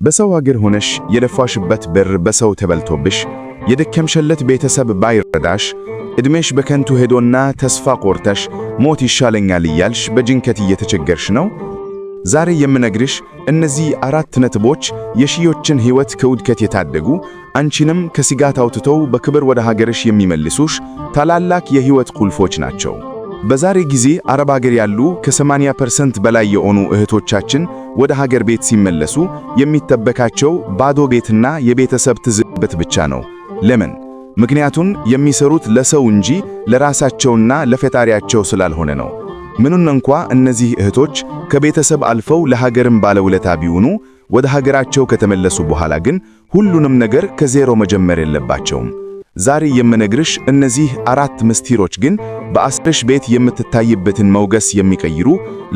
በሰው ሀገር ሆነሽ የለፋሽበት ብር በሰው ተበልቶብሽ የደከምሽለት ቤተሰብ ባይረዳሽ እድሜሽ በከንቱ ሄዶና ተስፋ ቆርጠሽ ሞት ይሻለኛል እያልሽ በጅንከት እየተቸገርሽ ነው። ዛሬ የምነግርሽ እነዚህ 4 ነጥቦች የሺዎችን ሕይወት ከውድቀት የታደጉ አንቺንም ከስጋት አውጥተው በክብር ወደ ሀገርሽ የሚመልሱሽ ታላላቅ የሕይወት ቁልፎች ናቸው። በዛሬ ጊዜ አረብ ሀገር ያሉ ከ80% በላይ የሆኑ እህቶቻችን ወደ ሀገር ቤት ሲመለሱ የሚጠበቃቸው ባዶ ቤትና የቤተሰብ ትዝብት ብቻ ነው። ለምን? ምክንያቱም የሚሰሩት ለሰው እንጂ ለራሳቸውና ለፈጣሪያቸው ስላልሆነ ነው። ምንም እንኳ እነዚህ እህቶች ከቤተሰብ አልፈው ለሀገርም ባለውለታ ቢሆኑ ወደ ሀገራቸው ከተመለሱ በኋላ ግን ሁሉንም ነገር ከዜሮ መጀመር የለባቸውም። ዛሬ የምነግርሽ እነዚህ 4 ምስጢሮች ግን በአስርሽ ቤት የምትታይበትን ሞገስ የሚቀይሩ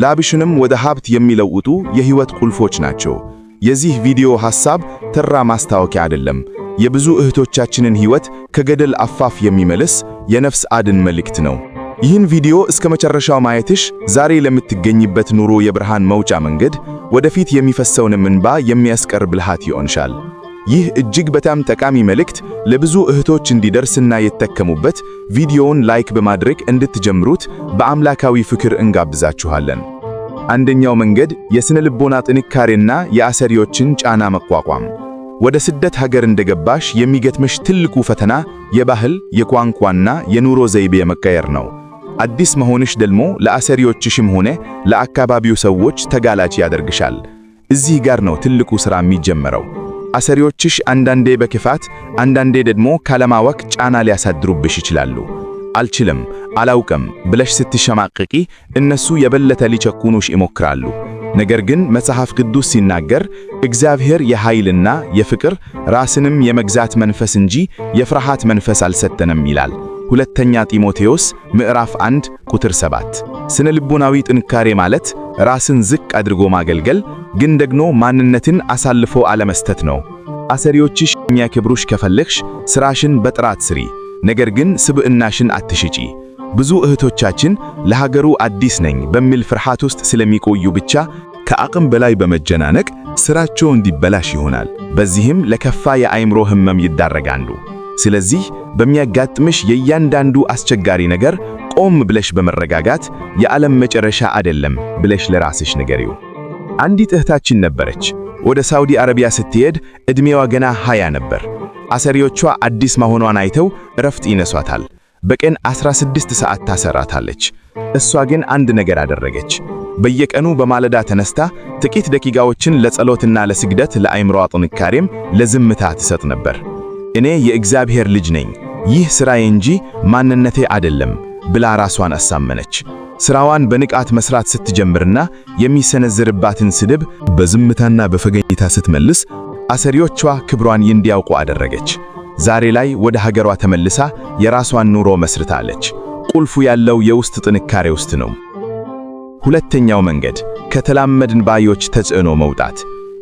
ላብሽንም ወደ ሀብት የሚለውጡ የሕይወት ቁልፎች ናቸው። የዚህ ቪዲዮ ሐሳብ ተራ ማስታወቂያ አይደለም። የብዙ እህቶቻችንን ሕይወት ከገደል አፋፍ የሚመልስ የነፍስ አድን መልእክት ነው። ይህን ቪዲዮ እስከ መጨረሻው ማየትሽ ዛሬ ለምትገኝበት ኑሮ የብርሃን መውጫ መንገድ፣ ወደፊት የሚፈሰውን እንባ የሚያስቀር ብልሃት ይሆንሻል። ይህ እጅግ በጣም ጠቃሚ መልእክት ለብዙ እህቶች እንዲደርስና የተጠቀሙበት ቪዲዮውን ላይክ በማድረግ እንድትጀምሩት በአምላካዊ ፍቅር እንጋብዛችኋለን። አንደኛው መንገድ የስነ ልቦና ጥንካሬና የአሰሪዎችን ጫና መቋቋም። ወደ ስደት ሀገር እንደገባሽ የሚገጥምሽ ትልቁ ፈተና የባህል፣ የቋንቋና የኑሮ ዘይቤ መቀየር ነው። አዲስ መሆንሽ ደግሞ ለአሰሪዎችሽም ሆነ ለአካባቢው ሰዎች ተጋላጭ ያደርግሻል። እዚህ ጋር ነው ትልቁ ሥራ የሚጀምረው። አሰሪዎችሽ አንዳንዴ በክፋት አንዳንዴ ደግሞ ካለማወቅ ጫና ሊያሳድሩብሽ ይችላሉ። አልችልም፣ አላውቅም ብለሽ ስትሸማቀቂ እነሱ የበለጠ ሊቸኩኑሽ ይሞክራሉ። ነገር ግን መጽሐፍ ቅዱስ ሲናገር እግዚአብሔር የኃይልና የፍቅር ራስንም የመግዛት መንፈስ እንጂ የፍርሃት መንፈስ አልሰጠንም ይላል። ሁለተኛ ጢሞቴዎስ ምዕራፍ 1 ቁጥር 7። ስነ ልቦናዊ ጥንካሬ ማለት ራስን ዝቅ አድርጎ ማገልገል ግን ደግሞ ማንነትን አሳልፎ አለመስጠት ነው። አሰሪዎችሽ የሚያከብሩሽ ከፈለግሽ ስራሽን በጥራት ስሪ፣ ነገር ግን ስብዕናሽን አትሽጪ። ብዙ እህቶቻችን ለሀገሩ አዲስ ነኝ በሚል ፍርሃት ውስጥ ስለሚቆዩ ብቻ ከአቅም በላይ በመጀናነቅ ስራቸው እንዲበላሽ ይሆናል። በዚህም ለከፋ የአእምሮ ህመም ይዳረጋሉ። ስለዚህ በሚያጋጥምሽ የእያንዳንዱ አስቸጋሪ ነገር ቆም ብለሽ በመረጋጋት የዓለም መጨረሻ አይደለም ብለሽ ለራስሽ ንገሪው። አንዲት እህታችን ነበረች። ወደ ሳውዲ አረቢያ ስትሄድ ዕድሜዋ ገና 20 ነበር። አሰሪዎቿ አዲስ መሆኗን አይተው እረፍት ይነሷታል። በቀን 16 ሰዓት ታሰራታለች። እሷ ግን አንድ ነገር አደረገች። በየቀኑ በማለዳ ተነስታ ጥቂት ደቂቃዎችን ለጸሎትና ለስግደት፣ ለአእምሮዋ ጥንካሬም ለዝምታ ትሰጥ ነበር። እኔ የእግዚአብሔር ልጅ ነኝ፣ ይህ ሥራዬ እንጂ ማንነቴ አይደለም ብላ ራሷን አሳመነች። ሥራዋን በንቃት መስራት ስትጀምርና የሚሰነዘርባትን ስድብ በዝምታና በፈገግታ ስትመልስ አሰሪዎቿ ክብሯን እንዲያውቁ አደረገች። ዛሬ ላይ ወደ ሀገሯ ተመልሳ የራሷን ኑሮ መስርታለች። ቁልፉ ያለው የውስጥ ጥንካሬ ውስጥ ነው። ሁለተኛው መንገድ ከተላመድን ባዮች ተጽዕኖ መውጣት።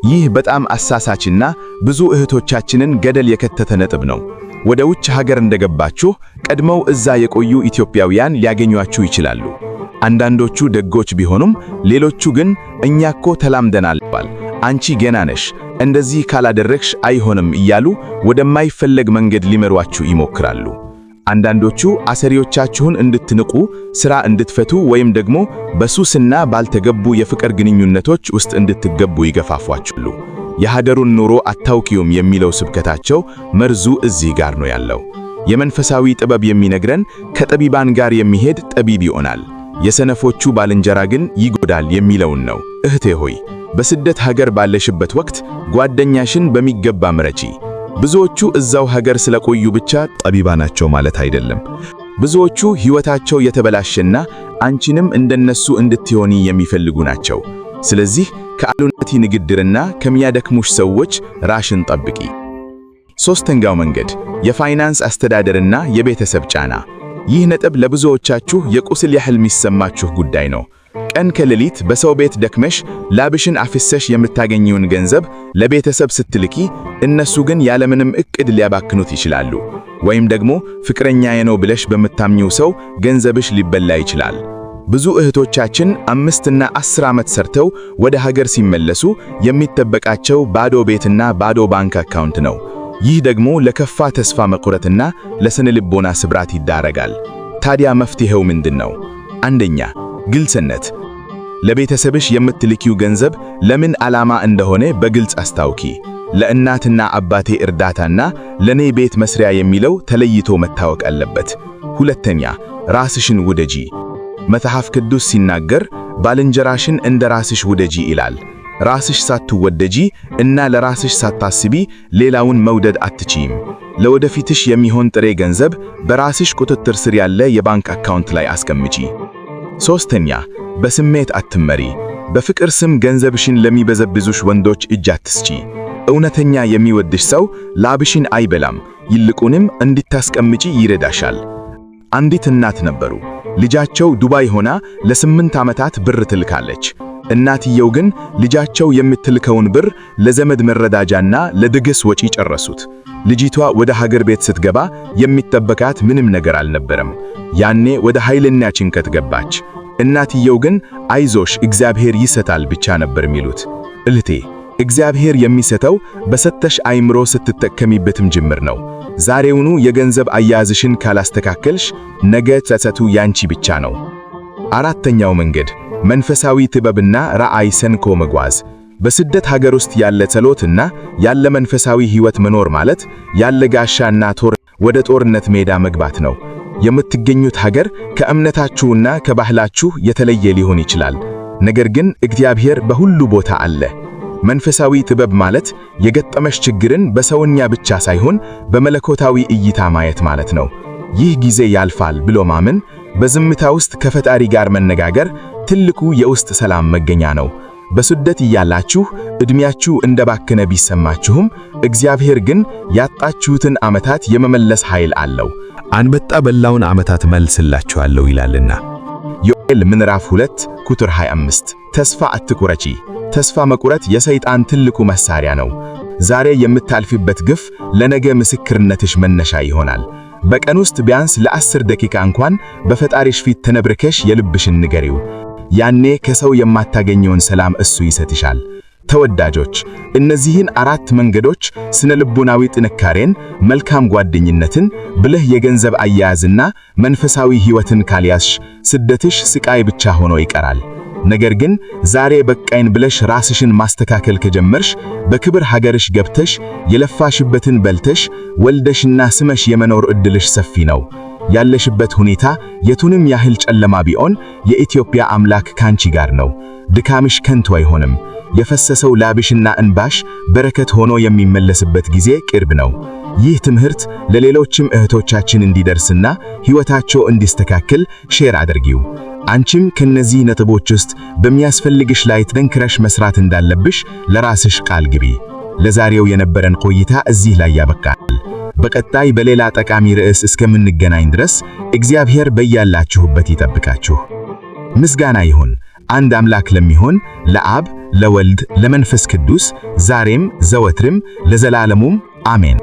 ይህ በጣም አሳሳችና ብዙ እህቶቻችንን ገደል የከተተ ነጥብ ነው። ወደ ውጭ ሀገር እንደገባችሁ ቀድመው እዛ የቆዩ ኢትዮጵያውያን ሊያገኟችሁ ይችላሉ። አንዳንዶቹ ደጎች ቢሆኑም ሌሎቹ ግን እኛ እኮ ተላምደናል፣ አንቺ ገና ነሽ፣ እንደዚህ ካላደረግሽ አይሆንም እያሉ ወደማይፈለግ መንገድ ሊመሯችሁ ይሞክራሉ። አንዳንዶቹ አሰሪዎቻችሁን እንድትንቁ፣ ሥራ እንድትፈቱ ወይም ደግሞ በሱስና ባልተገቡ የፍቅር ግንኙነቶች ውስጥ እንድትገቡ ይገፋፏችኋል። የሀገሩን ኑሮ አታውቂውም የሚለው ስብከታቸው መርዙ እዚህ ጋር ነው ያለው። የመንፈሳዊ ጥበብ የሚነግረን ከጠቢባን ጋር የሚሄድ ጠቢብ ይሆናል፣ የሰነፎቹ ባልንጀራ ግን ይጎዳል የሚለውን ነው። እህቴ ሆይ በስደት ሀገር ባለሽበት ወቅት ጓደኛሽን በሚገባ ምረጪ። ብዙዎቹ እዛው ሀገር ስለቆዩ ብቻ ጠቢባናቸው ማለት አይደለም። ብዙዎቹ ሕይወታቸው የተበላሸና አንቺንም እንደነሱ እንድትሆኒ የሚፈልጉ ናቸው። ስለዚህ ከአሉነቲ ንግድርና ከሚያደክሙሽ ሰዎች ራሽን ጠብቂ። ሦስተኛው መንገድ የፋይናንስ አስተዳደርና የቤተሰብ ጫና። ይህ ነጥብ ለብዙዎቻችሁ የቁስል ያህል የሚሰማችሁ ጉዳይ ነው። ቀን ከሌሊት በሰው ቤት ደክመሽ ላብሽን አፍሰሽ የምታገኘውን ገንዘብ ለቤተሰብ ስትልኪ እነሱ ግን ያለምንም ዕቅድ ሊያባክኑት ይችላሉ። ወይም ደግሞ ፍቅረኛዬ ነው ብለሽ በምታምኚው ሰው ገንዘብሽ ሊበላ ይችላል። ብዙ እህቶቻችን 5 እና 10 ዓመት ሰርተው ወደ ሀገር ሲመለሱ የሚጠበቃቸው ባዶ ቤትና ባዶ ባንክ አካውንት ነው። ይህ ደግሞ ለከፋ ተስፋ መቁረጥና ለስነ ልቦና ስብራት ይዳረጋል። ታዲያ መፍትሄው ምንድነው? አንደኛ፣ ግልጽነት። ለቤተሰብሽ የምትልኪው ገንዘብ ለምን ዓላማ እንደሆነ በግልጽ አስታውቂ። ለእናትና አባቴ እርዳታና ለኔ ቤት መስሪያ የሚለው ተለይቶ መታወቅ አለበት። ሁለተኛ፣ ራስሽን ውደጂ። መጽሐፍ ቅዱስ ሲናገር ባልንጀራሽን እንደ ራስሽ ውደጂ ይላል። ራስሽ ሳትወደጂ እና ለራስሽ ሳታስቢ ሌላውን መውደድ አትችይም። ለወደፊትሽ የሚሆን ጥሬ ገንዘብ በራስሽ ቁጥጥር ስር ያለ የባንክ አካውንት ላይ አስቀምጪ። ሶስተኛ፣ በስሜት አትመሪ። በፍቅር ስም ገንዘብሽን ለሚበዘብዙሽ ወንዶች እጅ አትስጪ። እውነተኛ የሚወድሽ ሰው ላብሽን አይበላም፣ ይልቁንም እንድታስቀምጪ ይረዳሻል። አንዲት እናት ነበሩ። ልጃቸው ዱባይ ሆና ለ8 ዓመታት ብር ትልካለች። እናትየው ግን ልጃቸው የምትልከውን ብር ለዘመድ መረዳጃና ለድግስ ወጪ ጨረሱት። ልጅቷ ወደ ሀገር ቤት ስትገባ የሚጠበቃት ምንም ነገር አልነበረም። ያኔ ወደ ኃይለኛ ጭንቀት ገባች። እናትየው ግን አይዞሽ እግዚአብሔር ይሰጣል ብቻ ነበር የሚሉት። እህቴ፣ እግዚአብሔር የሚሰጠው በሰጠሽ አይምሮ ስትጠቀሚበትም ጅምር ነው። ዛሬውኑ የገንዘብ አያያዝሽን ካላስተካከልሽ ነገ ጸጸቱ ያንቺ ብቻ ነው። አራተኛው መንገድ መንፈሳዊ ጥበብና ራዕይ ሰንቆ መጓዝ። በስደት ሀገር ውስጥ ያለ ጸሎትና ያለ መንፈሳዊ ሕይወት መኖር ማለት ያለ ጋሻና ጦር ወደ ጦርነት ሜዳ መግባት ነው። የምትገኙት ሀገር ከእምነታችሁና ከባህላችሁ የተለየ ሊሆን ይችላል። ነገር ግን እግዚአብሔር በሁሉ ቦታ አለ። መንፈሳዊ ጥበብ ማለት የገጠመሽ ችግርን በሰውኛ ብቻ ሳይሆን በመለኮታዊ እይታ ማየት ማለት ነው። ይህ ጊዜ ያልፋል ብሎ ማመን፣ በዝምታ ውስጥ ከፈጣሪ ጋር መነጋገር ትልቁ የውስጥ ሰላም መገኛ ነው። በስደት እያላችሁ ዕድሜያችሁ እንደባከነ ቢሰማችሁም እግዚአብሔር ግን ያጣችሁትን ዓመታት የመመለስ ኃይል አለው። አንበጣ በላውን ዓመታት መልስላችኋለሁ ይላልና። ዮኤል ምዕራፍ 2 ቁጥር 25። ተስፋ አትቁረጪ። ተስፋ መቁረጥ የሰይጣን ትልቁ መሳሪያ ነው። ዛሬ የምታልፊበት ግፍ ለነገ ምስክርነትሽ መነሻ ይሆናል። በቀን ውስጥ ቢያንስ ለ10 ደቂቃ እንኳን በፈጣሪሽ ፊት ተነብርከሽ የልብሽን ንገሪው። ያኔ ከሰው የማታገኘውን ሰላም እሱ ይሰጥሻል። ተወዳጆች፣ እነዚህን 4 መንገዶች ስነ ልቦናዊ ጥንካሬን፣ መልካም ጓደኝነትን፣ ብልህ የገንዘብ አያያዝና መንፈሳዊ ሕይወትን ካልያዝሽ ስደትሽ ስቃይ ብቻ ሆኖ ይቀራል። ነገር ግን ዛሬ በቃኝ ብለሽ ራስሽን ማስተካከል ከጀመርሽ በክብር ሀገርሽ ገብተሽ የለፋሽበትን በልተሽ ወልደሽና ስመሽ የመኖር ዕድልሽ ሰፊ ነው። ያለሽበት ሁኔታ የቱንም ያህል ጨለማ ቢሆን የኢትዮጵያ አምላክ ካንቺ ጋር ነው። ድካምሽ ከንቱ አይሆንም። የፈሰሰው ላብሽና እንባሽ በረከት ሆኖ የሚመለስበት ጊዜ ቅርብ ነው። ይህ ትምህርት ለሌሎችም እህቶቻችን እንዲደርስና ሕይወታቸው እንዲስተካከል ሼር አድርጊው። አንቺም ከነዚህ ነጥቦች ውስጥ በሚያስፈልግሽ ላይ ጠንክረሽ መስራት እንዳለብሽ ለራስሽ ቃል ግቢ። ለዛሬው የነበረን ቆይታ እዚህ ላይ ያበቃል። በቀጣይ በሌላ ጠቃሚ ርዕስ እስከምንገናኝ ድረስ እግዚአብሔር በያላችሁበት ይጠብቃችሁ። ምስጋና ይሁን አንድ አምላክ ለሚሆን ለአብ፣ ለወልድ፣ ለመንፈስ ቅዱስ ዛሬም ዘወትርም ለዘላለሙም አሜን።